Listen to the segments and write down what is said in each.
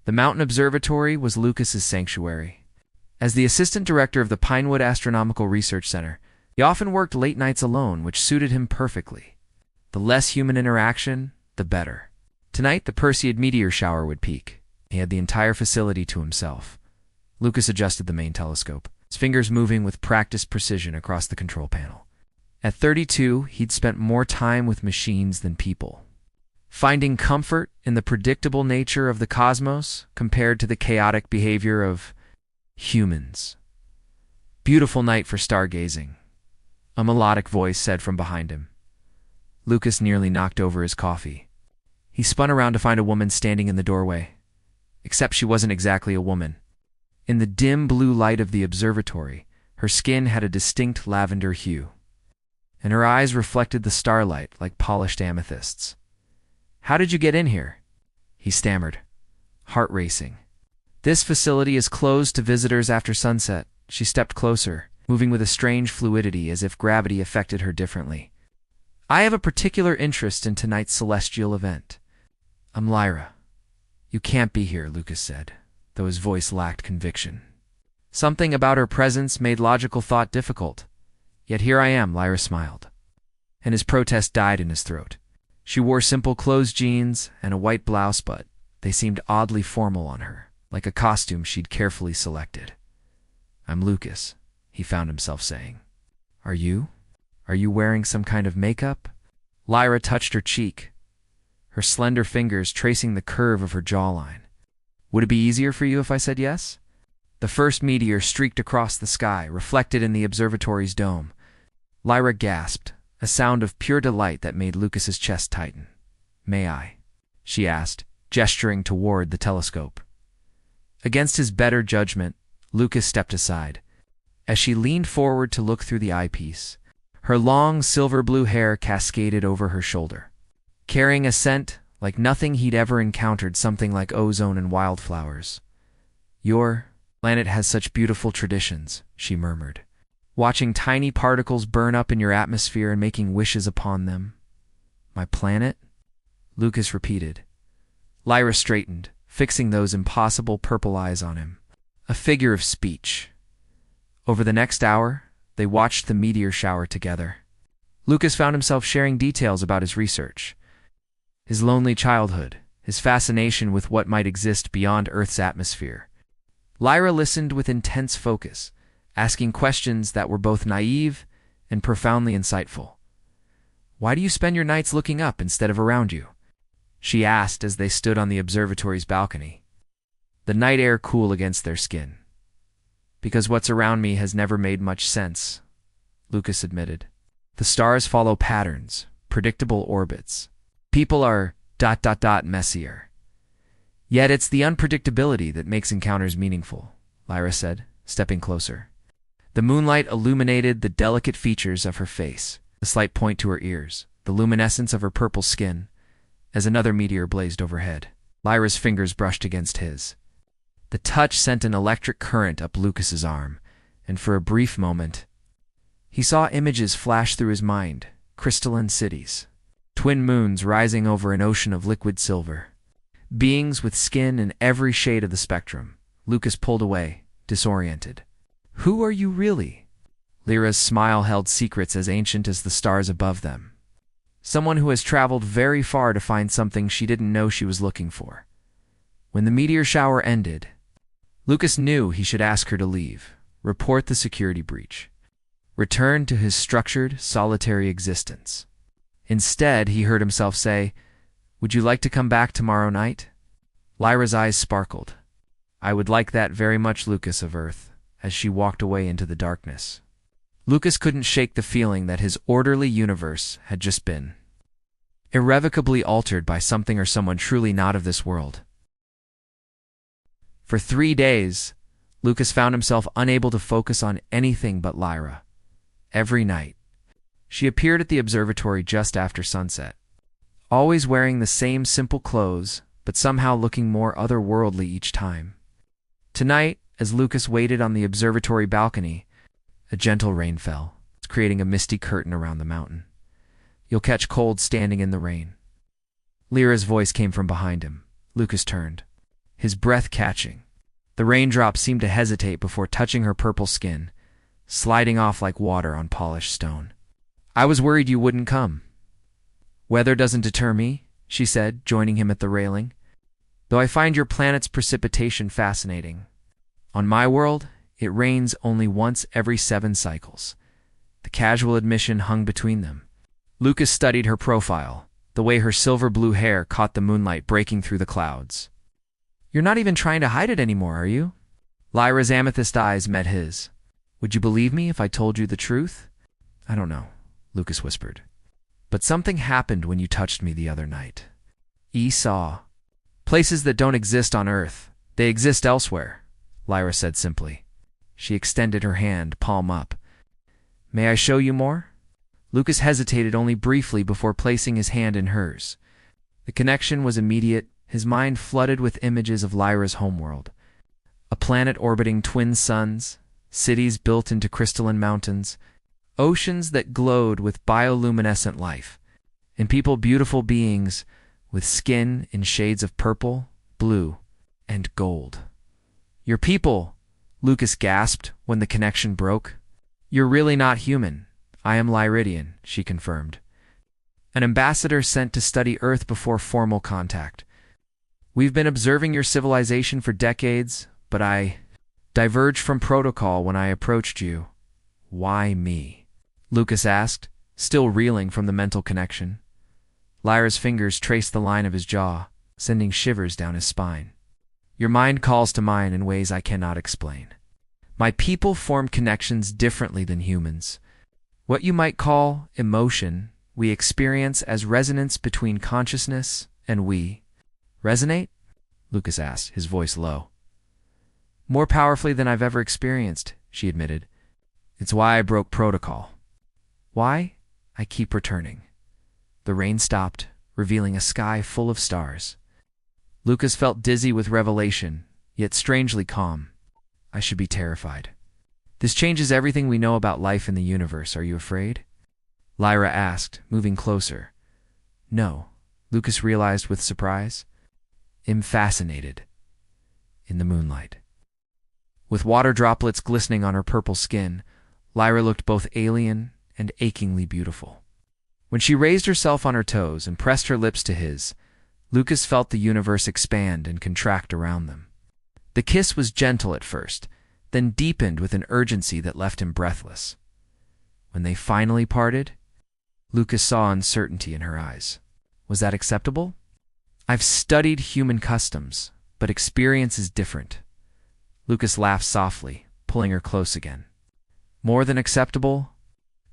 The mountain observatory was Lucas's sanctuary. As the assistant director of the Pinewood Astronomical Research Center, he often worked late nights alone, which suited him perfectly. The less human interaction, the better. Tonight, the Perseid meteor shower would peak. He had the entire facility to himself. Lucas adjusted the main telescope, his fingers moving with practiced precision across the control panel. At 32, he'd spent more time with machines than people, finding comfort in the predictable nature of the cosmos compared to the chaotic behavior of humans. Beautiful night for stargazing, a melodic voice said from behind him. Lucas nearly knocked over his coffee. He spun around to find a woman standing in the doorway, except she wasn't exactly a woman. In the dim blue light of the observatory, her skin had a distinct lavender hue, and her eyes reflected the starlight like polished amethysts. "How did you get in here?" he stammered, heart racing. "This facility is closed to visitors after sunset." She stepped closer, moving with a strange fluidity as if gravity affected her differently. "I have a particular interest in tonight's celestial event." "I'm Lyra." "You can't be here," Lucas said, though his voice lacked conviction. Something about her presence made logical thought difficult. "Yet here I am," Lyra smiled, and his protest died in his throat. She wore simple clothes jeans and a white blouse, but they seemed oddly formal on her, like a costume she'd carefully selected. "I'm Lucas," he found himself saying. Are you? Are you wearing some kind of makeup?" Lyra touched her cheek, her slender fingers tracing the curve of her jawline. "Would it be easier for you if I said yes?" The first meteor streaked across the sky, reflected in the observatory's dome. Lyra gasped, a sound of pure delight that made Lucas's chest tighten. "May I?" she asked, gesturing toward the telescope. Against his better judgment, Lucas stepped aside. As she leaned forward to look through the eyepiece, her long silver-blue hair cascaded over her shoulder, carrying a scent like nothing he'd ever encountered, something like ozone and wildflowers. "Your planet has such beautiful traditions," she murmured, "watching tiny particles burn up in your atmosphere and making wishes upon them." "My planet?" Lucas repeated. Lyra straightened, fixing those impossible purple eyes on him, a figure of speech. Over the next hour, they watched the meteor shower together. Lucas found himself sharing details about his research, his lonely childhood, his fascination with what might exist beyond Earth's atmosphere. Lyra listened with intense focus, asking questions that were both naive and profoundly insightful. "Why do you spend your nights looking up instead of around you?" she asked as they stood on the observatory's balcony, the night air cool against their skin. "Because what's around me has never made much sense," Lucas admitted. "The stars follow patterns, predictable orbits. People are ... messier. Yet it's the unpredictability that makes encounters meaningful," Lyra said, stepping closer. The moonlight illuminated the delicate features of her face, the slight point to her ears, the luminescence of her purple skin. As another meteor blazed overhead, Lyra's fingers brushed against his. The touch sent an electric current up Lucas's arm, and for a brief moment, he saw images flash through his mind, crystalline cities, twin moons rising over an ocean of liquid silver, beings with skin in every shade of the spectrum. Lucas pulled away, disoriented. "Who are you really?" Lyra's smile held secrets as ancient as the stars above them. Someone who has traveled very far to find something she didn't know she was looking for. When the meteor shower ended, Lucas knew he should ask her to leave, report the security breach, return to his structured, solitary existence. Instead, he heard himself say, "Would you like to come back tomorrow night?" Lyra's eyes sparkled. "I would like that very much, Lucas of Earth," as she walked away into the darkness. Lucas couldn't shake the feeling that his orderly universe had just been irrevocably altered by something or someone truly not of this world. For 3 days, Lucas found himself unable to focus on anything but Lyra. Every night, she appeared at the observatory just after sunset, always wearing the same simple clothes, but somehow looking more otherworldly each time. Tonight, as Lucas waited on the observatory balcony, a gentle rain fell, creating a misty curtain around the mountain. "You'll catch cold standing in the rain." Lyra's voice came from behind him. Lucas turned. his breath catching. The raindrops seemed to hesitate before touching her purple skin, sliding off like water on polished stone. "I was worried you wouldn't come." "Weather doesn't deter me," she said, joining him at the railing. "Though I find your planet's precipitation fascinating. On my world, it rains only once every 7 cycles." The casual admission hung between them. Lucas studied her profile, the way her silver-blue hair caught the moonlight breaking through the clouds. "You're not even trying to hide it anymore, are you?" Lyra's amethyst eyes met his. "Would you believe me if I told you the truth?" "I don't know," Lucas whispered. "But something happened when you touched me the other night." Saw. "Places that don't exist on Earth. They exist elsewhere," Lyra said simply. She extended her hand, palm up. "May I show you more?" Lucas hesitated only briefly before placing his hand in hers. The connection was immediate, his mind flooded with images of Lyra's homeworld. A planet orbiting twin suns, cities built into crystalline mountains, oceans that glowed with bioluminescent life, and beautiful beings with skin in shades of purple, blue, and gold. "Your people," Lucas gasped when the connection broke. "You're really not human. I am Lyridian," she confirmed. "An ambassador sent to study Earth before formal contact. We've been observing your civilization for decades, but I diverged from protocol when I approached you." "Why me?" Lucas asked, still reeling from the mental connection. Lyra's fingers traced the line of his jaw, sending shivers down his spine. "Your mind calls to mine in ways I cannot explain. My people form connections differently than humans. What you might call emotion, we experience as resonance between consciousness and we." "Resonate?" Lucas asked, his voice low. "More powerfully than I've ever experienced," she admitted. "It's why I broke protocol. Why I keep returning." The rain stopped, revealing a sky full of stars. Lucas felt dizzy with revelation, yet strangely calm. "I should be terrified. This changes everything we know about life in the universe. Are you afraid?" Lyra asked, moving closer. "No," Lucas realized with surprise. "I'm fascinated." In the moonlight, with water droplets glistening on her purple skin, Lyra looked both alien and achingly beautiful. When she raised herself on her toes and pressed her lips to his, Lucas felt the universe expand and contract around them. The kiss was gentle at first, then deepened with an urgency that left him breathless. When they finally parted, Lucas saw uncertainty in her eyes. Was that acceptable? "I've studied human customs, but experience is different." Lucas laughed softly, pulling her close again. "More than acceptable?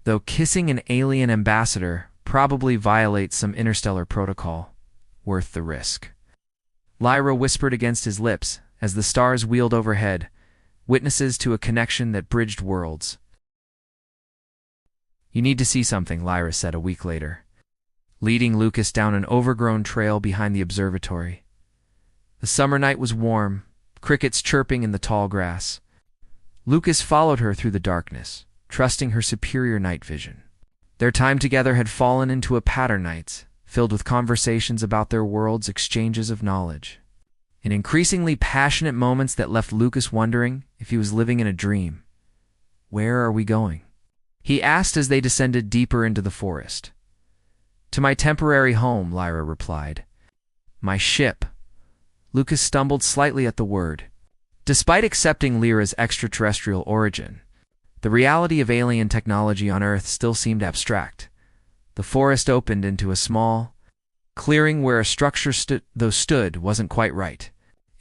Though kissing an alien ambassador probably violates some interstellar protocol, worth the risk." Lyra whispered against his lips as the stars wheeled overhead, witnesses to a connection that bridged worlds. "You need to see something," Lyra said a week later, leading Lucas down an overgrown trail behind the observatory. The summer night was warm, crickets chirping in the tall grass. Lucas followed her through the darkness, trusting her superior night vision. Their time together had fallen into a pattern night, filled with conversations about their world's exchanges of knowledge. In increasingly passionate moments that left Lucas wondering if he was living in a dream. "Where are we going?" he asked as they descended deeper into the forest. "To my temporary home," Lyra replied. "My ship." Lucas stumbled slightly at the word. Despite accepting Lyra's extraterrestrial origin, the reality of alien technology on Earth still seemed abstract. The forest opened into a small clearing where a structure stood wasn't quite right.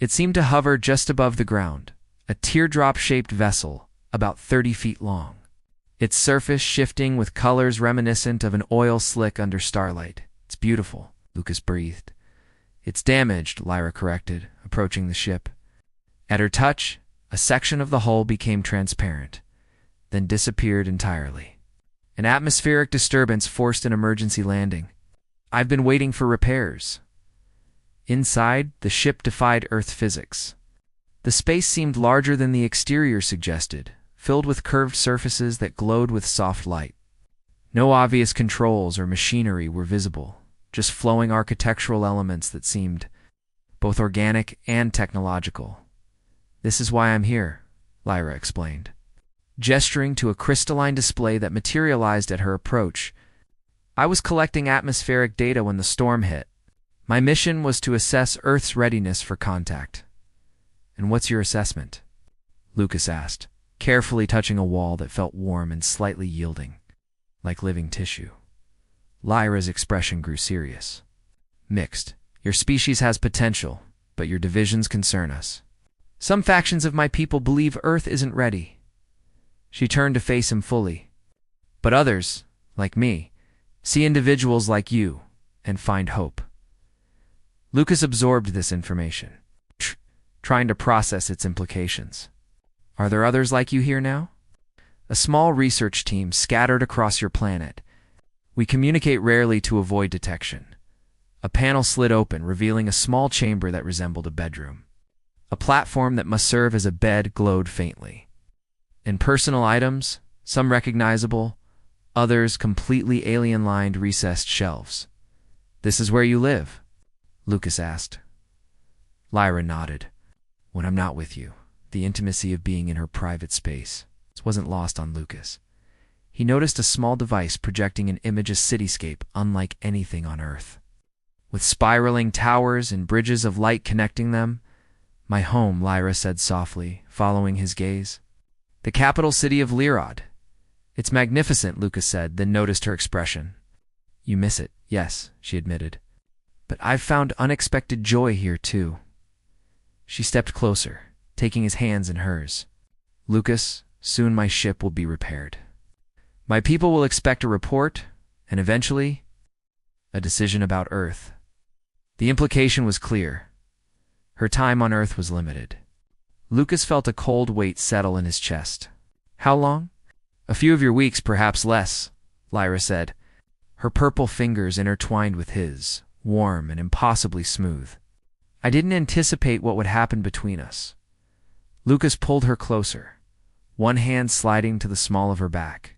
It seemed to hover just above the ground, a teardrop-shaped vessel about 30 feet long, its surface shifting with colors reminiscent of an oil slick under starlight. "It's beautiful," Lucas breathed. "It's damaged," Lyra corrected, approaching the ship. At her touch, a section of the hull became transparent, then disappeared entirely. An atmospheric disturbance forced an emergency landing. "I've been waiting for repairs." Inside, the ship defied Earth physics. The space seemed larger than the exterior suggested, filled with curved surfaces that glowed with soft light. No obvious controls or machinery were visible, just flowing architectural elements that seemed both organic and technological. This is why I'm here, Lyra explained, gesturing to a crystalline display that materialized at her approach. I was collecting atmospheric data when the storm hit. My mission was to assess Earth's readiness for contact. And what's your assessment? Lucas asked, carefully touching a wall that felt warm and slightly yielding, like living tissue. Lyra's expression grew serious. Mixed. Your species has potential, but your divisions concern us. Some factions of my people believe Earth isn't ready. She turned to face him fully. But others, like me, see individuals like you and find hope. Lucas absorbed this information, trying to process its implications. Are there others like you here now? A small research team scattered across your planet. We communicate rarely to avoid detection. A panel slid open, revealing a small chamber that resembled a bedroom. A platform that must serve as a bed glowed faintly. Impersonal items, some recognizable, others completely alien-lined recessed shelves. This is where you live? Lucas asked. Lyra nodded. When I'm not with you, the intimacy of being in her private space wasn't lost on Lucas. He noticed a small device projecting an image of cityscape unlike anything on Earth. With spiraling towers and bridges of light connecting them, my home, Lyra said softly, following his gaze. The capital city of Lyrod. It's magnificent, Lucas said, then noticed her expression. You miss it, yes, she admitted. But I've found unexpected joy here, too. She stepped closer, taking his hands in hers. Lucas, soon my ship will be repaired. My people will expect a report, and eventually, a decision about Earth. The implication was clear. Her time on Earth was limited. Lucas felt a cold weight settle in his chest. How long? A few of your weeks, perhaps less, Lyra said, her purple fingers intertwined with his, warm and impossibly smooth. I didn't anticipate what would happen between us. Lucas pulled her closer, one hand sliding to the small of her back.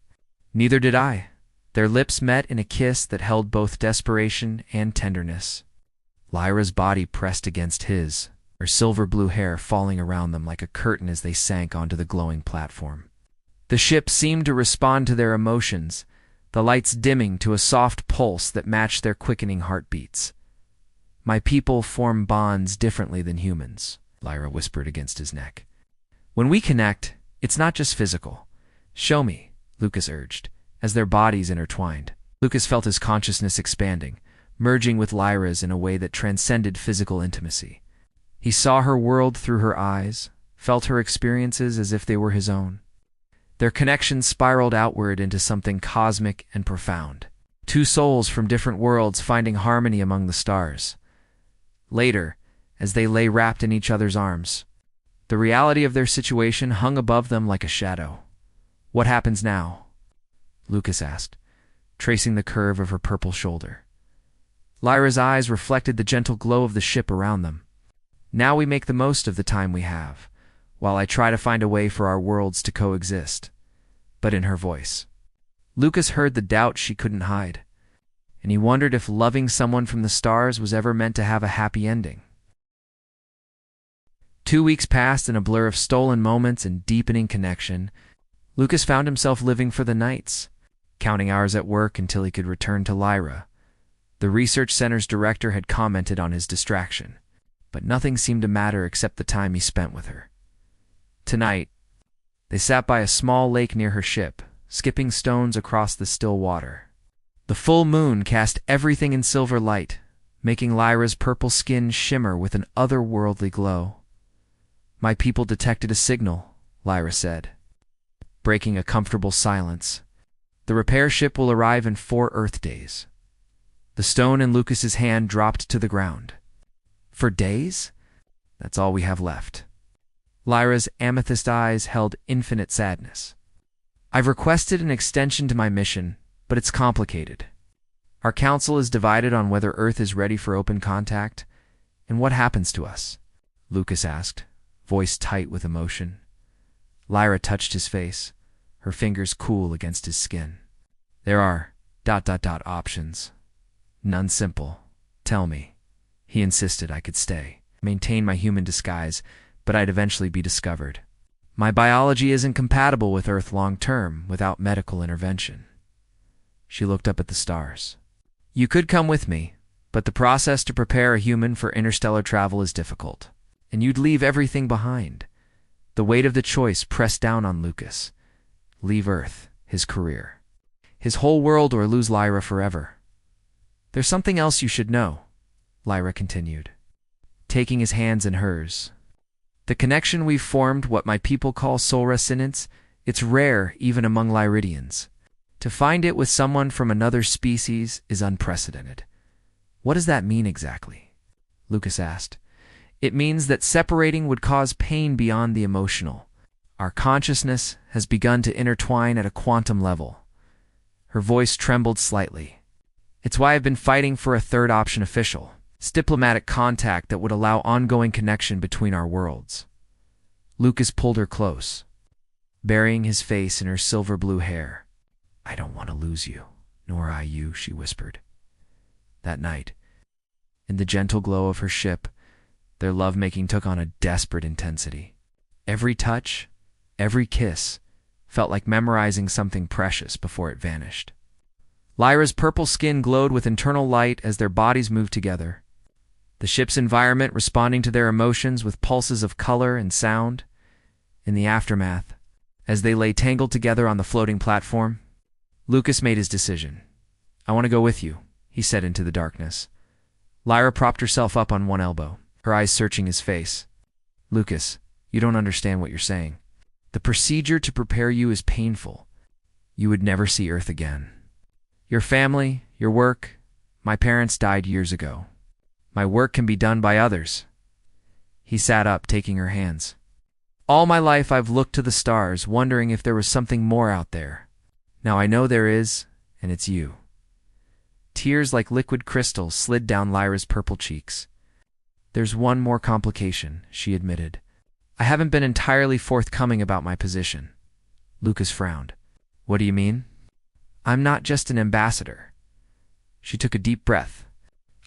Neither did I. Their lips met in a kiss that held both desperation and tenderness. Lyra's body pressed against his, her silver blue hair falling around them like a curtain as they sank onto the glowing platform. The ship seemed to respond to their emotions, the lights dimming to a soft pulse that matched their quickening heartbeats. My people form bonds differently than humans, Lyra whispered against his neck. When we connect, it's not just physical. Show me, Lucas urged, as their bodies intertwined. Lucas felt his consciousness expanding, merging with Lyra's in a way that transcended physical intimacy. He saw her world through her eyes, felt her experiences as if they were his own. Their connection spiraled outward into something cosmic and profound. Two souls from different worlds finding harmony among the stars. Later, as they lay wrapped in each other's arms, the reality of their situation hung above them like a shadow. What happens now? Lucas asked, tracing the curve of her purple shoulder. Lyra's eyes reflected the gentle glow of the ship around them. Now we make the most of the time we have, while I try to find a way for our worlds to coexist. But in her voice, Lucas heard the doubt she couldn't hide, and he wondered if loving someone from the stars was ever meant to have a happy ending. 2 weeks passed in a blur of stolen moments and deepening connection. Lucas found himself living for the nights, counting hours at work until he could return to Lyra. The research center's director had commented on his distraction, but nothing seemed to matter except the time he spent with her. Tonight, they sat by a small lake near her ship, skipping stones across the still water. The full moon cast everything in silver light, making Lyra's purple skin shimmer with an otherworldly glow. My people detected a signal, Lyra said, breaking a comfortable silence. The repair ship will arrive in 4 Earth days. The stone in Lucas's hand dropped to the ground. For days? That's all we have left. Lyra's amethyst eyes held infinite sadness. I've requested an extension to my mission, but it's complicated. Our council is divided on whether Earth is ready for open contact, and what happens to us? Lucas asked, voice tight with emotion. Lyra touched his face, her fingers cool against his skin. There are ... options. None simple. Tell me. He insisted I could stay. maintain my human disguise, but I'd eventually be discovered. My biology isn't compatible with Earth long-term without medical intervention. She looked up at the stars. You could come with me, but the process to prepare a human for interstellar travel is difficult, and you'd leave everything behind. The weight of the choice pressed down on Lucas. Leave Earth, his career, his whole world, or lose Lyra forever. There's something else you should know, Lyra continued, taking his hands in hers. The connection we've formed, what my people call soul resonance, it's rare even among Lyridians. To find it with someone from another species is unprecedented. What does that mean exactly? Lucas asked. It means that separating would cause pain beyond the emotional. Our consciousness has begun to intertwine at a quantum level. Her voice trembled slightly. It's why I've been fighting for a third option official. It's diplomatic contact that would allow ongoing connection between our worlds. Lucas pulled her close, burying his face in her silver blue hair. I don't want to lose you, nor I you, she whispered. That night, in the gentle glow of her ship, their lovemaking took on a desperate intensity. Every touch, every kiss, felt like memorizing something precious before it vanished. Lyra's purple skin glowed with internal light as their bodies moved together, the ship's environment responding to their emotions with pulses of color and sound. In the aftermath, as they lay tangled together on the floating platform, Lucas made his decision. I want to go with you, he said into the darkness. Lyra propped herself up on one elbow, her eyes searching his face. Lucas, you don't understand what you're saying. The procedure to prepare you is painful. You would never see Earth again. Your family, your work, my parents died years ago. My work can be done by others. He sat up, taking her hands. All my life I've looked to the stars, wondering if there was something more out there. Now I know there is, and it's you. Tears like liquid crystal slid down Lyra's purple cheeks. There's one more complication, she admitted. I haven't been entirely forthcoming about my position. Lucas frowned. What do you mean? I'm not just an ambassador. She took a deep breath.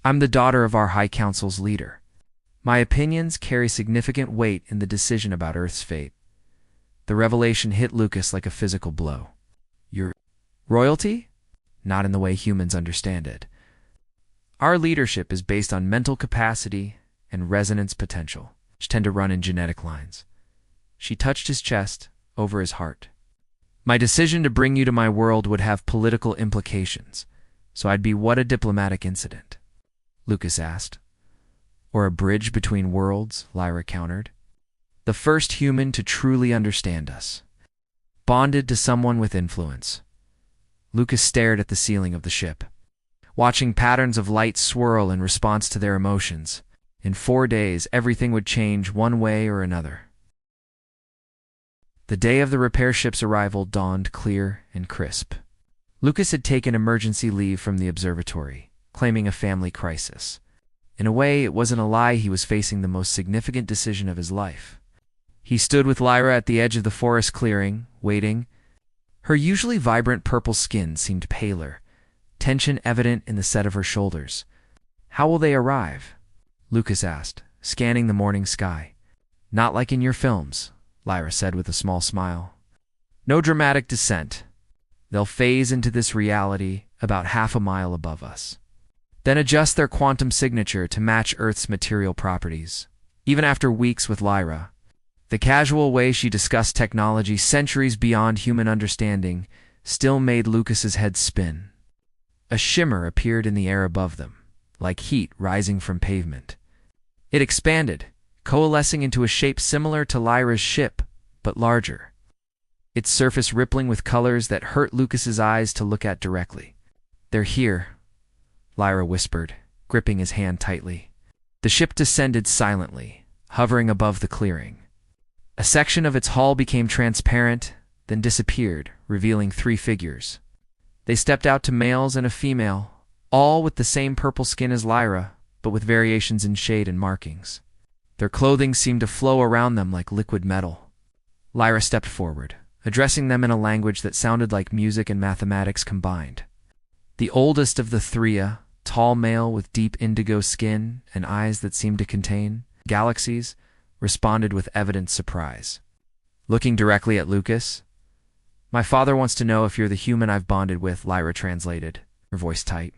I'm the daughter of our High Council's leader. My opinions carry significant weight in the decision about Earth's fate. The revelation hit Lucas like a physical blow. You're royalty? Not in the way humans understand it. Our leadership is based on mental capacity and resonance potential, which tend to run in genetic lines. She touched his chest, over his heart. My decision to bring you to my world would have political implications, so I'd be what a diplomatic incident. Lucas asked. Or a bridge between worlds, Lyra countered. The first human to truly understand us. Bonded to someone with influence. Lucas stared at the ceiling of the ship, watching patterns of light swirl in response to their emotions. In 4 days, everything would change one way or another. The day of the repair ship's arrival dawned clear and crisp. Lucas had taken emergency leave from the observatory, claiming a family crisis. In a way, it wasn't a lie. He was facing the most significant decision of his life. He stood with Lyra at the edge of the forest clearing, waiting. Her usually vibrant purple skin seemed paler, tension evident in the set of her shoulders. How will they arrive? Lucas asked, scanning the morning sky. Not like in your films, Lyra said with a small smile. No dramatic descent. They'll phase into this reality about half a mile above us, then adjust their quantum signature to match Earth's material properties. Even after weeks with Lyra, the casual way she discussed technology centuries beyond human understanding still made Lucas's head spin. A shimmer appeared in the air above them, like heat rising from pavement. It expanded, coalescing into a shape similar to Lyra's ship, but larger. Its surface rippling with colors that hurt Lucas's eyes to look at directly. They're here, Lyra whispered, gripping his hand tightly. The ship descended silently, hovering above the clearing. A section of its hull became transparent, then disappeared, revealing 3 figures. They stepped out to males and a female, all with the same purple skin as Lyra, but with variations in shade and markings. Their clothing seemed to flow around them like liquid metal. Lyra stepped forward, addressing them in a language that sounded like music and mathematics combined. The oldest of the three, a tall male with deep indigo skin and eyes that seemed to contain galaxies, responded with evident surprise. Looking directly at Lucas, "My father wants to know if you're the human I've bonded with," Lyra translated, her voice tight.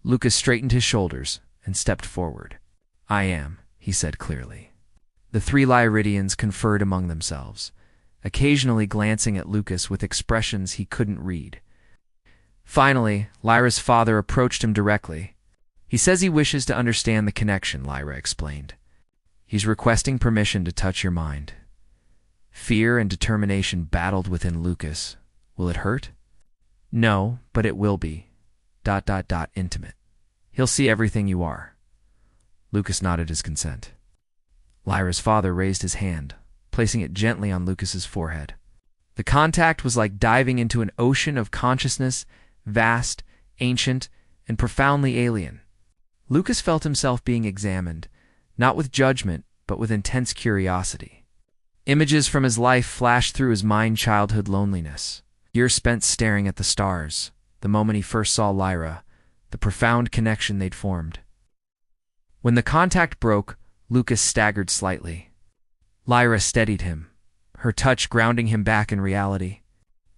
Lucas straightened his shoulders and stepped forward. "I am," he said clearly. The three Lyridians conferred among themselves, occasionally glancing at Lucas with expressions he couldn't read. Finally, Lyra's father approached him directly. "He says he wishes to understand the connection," Lyra explained. "He's requesting permission to touch your mind." Fear and determination battled within Lucas. Will it hurt? No, but it will be. ... intimate. He'll see everything you are. Lucas nodded his consent. Lyra's father raised his hand, placing it gently on Lucas's forehead. The contact was like diving into an ocean of consciousness, vast, ancient, and profoundly alien. Lucas felt himself being examined, not with judgment, but with intense curiosity. Images from his life flashed through his mind: childhood loneliness, years spent staring at the stars, the moment he first saw Lyra, the profound connection they'd formed. When the contact broke, Lucas staggered slightly. Lyra steadied him, her touch grounding him back in reality.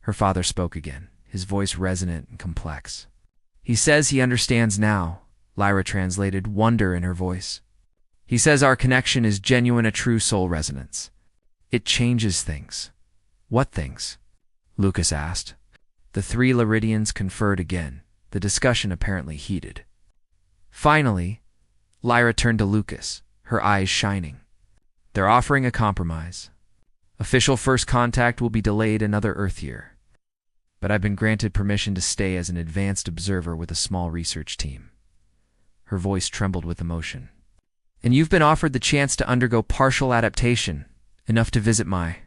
Her father spoke again, his voice resonant and complex. "He says he understands now," Lyra translated, wonder in her voice. "He says our connection is genuine, a true soul resonance. It changes things." "What things?" Lucas asked. The three Lyridians conferred again, the discussion apparently heated. Finally, Lyra turned to Lucas, her eyes shining. "They're offering a compromise. Official first contact will be delayed another Earth year, but I've been granted permission to stay as an advanced observer with a small research team." Her voice trembled with emotion. "And you've been offered the chance to undergo partial adaptation, enough to visit my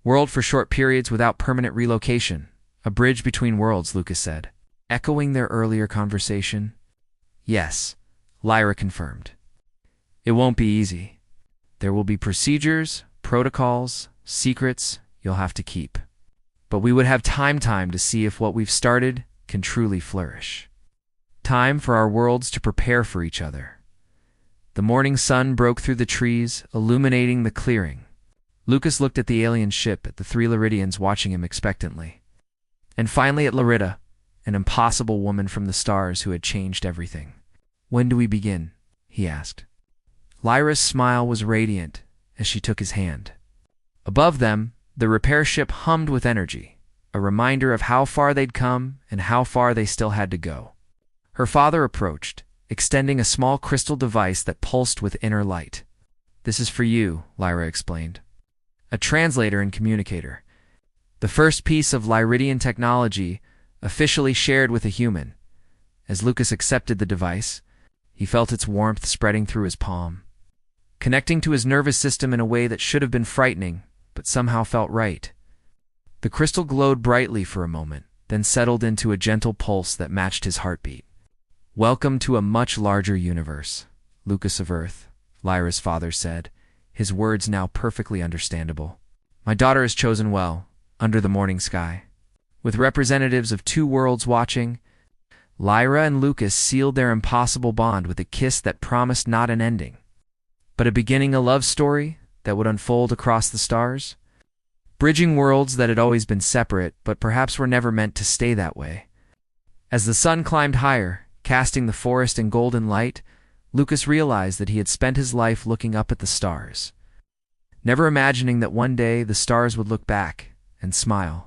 world for short periods without permanent relocation. A bridge between worlds," Lucas said, echoing their earlier conversation. "Yes," Lyra confirmed. "It won't be easy. There will be procedures, protocols, secrets you'll have to keep. But we would have time to see if what we've started can truly flourish. Time for our worlds to prepare for each other." The morning sun broke through the trees, illuminating the clearing. Lucas looked at the alien ship, at the three Lyridians watching him expectantly, and finally at Lyrita, an impossible woman from the stars who had changed everything. "When do we begin?" he asked. Lyra's smile was radiant as she took his hand. Above them, the repair ship hummed with energy, a reminder of how far they'd come and how far they still had to go. Her father approached, extending a small crystal device that pulsed with inner light. "This is for you," Lyra explained. A translator and communicator. The first piece of Lyridian technology officially shared with a human. As Lucas accepted the device, he felt its warmth spreading through his palm, connecting to his nervous system in a way that should have been frightening, but somehow felt right. The crystal glowed brightly for a moment, then settled into a gentle pulse that matched his heartbeat. "Welcome to a much larger universe, Lucas of Earth," Lyra's father said, his words now perfectly understandable. "My daughter has chosen well, under the morning sky." With representatives of two worlds watching, Lyra and Lucas sealed their impossible bond with a kiss that promised not an ending, but a beginning, a love story that would unfold across the stars, bridging worlds that had always been separate but perhaps were never meant to stay that way. As the sun climbed higher, casting the forest in golden light, Lucas realized that he had spent his life looking up at the stars, never imagining that one day the stars would look back and smile.